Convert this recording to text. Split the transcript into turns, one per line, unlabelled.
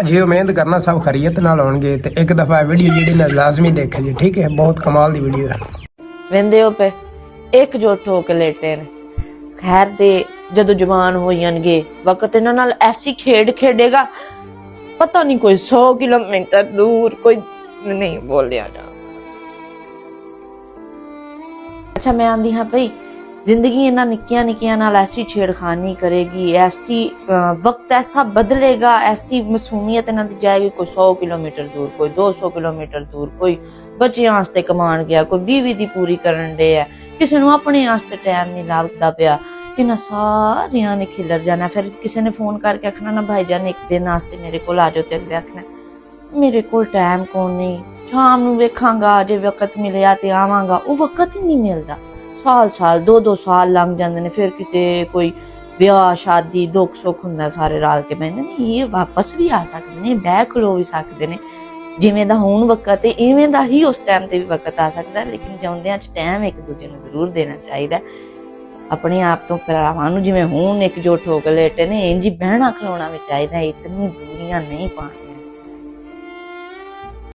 ਜੇ ਉਹ ਮਿਹਨਤ ਕਰਨਾ ਸਭ ਖਰੀਅਤ ਨਾਲ ਹੋਣਗੇ। ਤੇ ਇੱਕ ਦਫਾ ਵੀਡੀਓ ਜਿਹੜੀ ਨਾ ਲਾਜ਼ਮੀ ਦੇਖੇ ਜੀ, ਠੀਕ ਹੈ? ਬਹੁਤ ਕਮਾਲ ਦੀ ਵੀਡੀਓ ਹੈ।
ਵਹਿੰਦੇ ਹੋ ਪਏ एकजुट होके लेटे ने। खैर दे जदों जवान हो जाणगे वक्त इन्हां नाल ऐसी खेड खेडेगा पता नहीं कोई 100 किलोमीटर दूर कोई नहीं बोलिया जा। अच्छा मैं आंदी हाँ भाई जिंदगी इन्हां निक्कियां निक्कियां नाल ऐसी छेड़खानी करेगी, ऐसी वक्त ऐसा बदलेगा, ऐसी मासूमियत इन्हां दी जाएगी। कोई 100 किलोमीटर दूर, कोई 200 किलोमीटर दूर, कोई बच्चियां वास्ते कमान गया, कोई बीवी दी पूरी करन डे है, किसी नूं अपने वास्ते टाइम नहीं लगदा पिया। इन्हां सारियां ने खिलर जाना। फिर किसी ने फोन करके आखना ना भाईजान एक दिन वास्ते मेरे कोल आ जाओ, ते अगले आखना मेरे कोल टाइम कोई नहीं, शाम नूं वेखांगा, जे वक्त मिलिया ते आवांगा। वो वक्त ही नहीं मिलदा। साल साल 2-2 साल लंघ जांदे ने। फिर किते कोई ब्याह शादी दुख सुख हुंदा, सारे रल के बहिंदे ने। ये वापस भी आ सकदे ने, बह खलो भी सकदे ने। जिवें दा हुण वक्त है इवें दा ही उस टाइम ते भी वक्त आ सकदा है। लेकिन जिउंदियां च टाइम एक दूजे नूं जरूर देना चाहिदा। अपने आप तो भरावां नूं जिवें हुण एकजुट हो के लेटे ने इंज ही बहना खलोना भी चाहिदा। इतनी दूरियां नहीं पाणियां।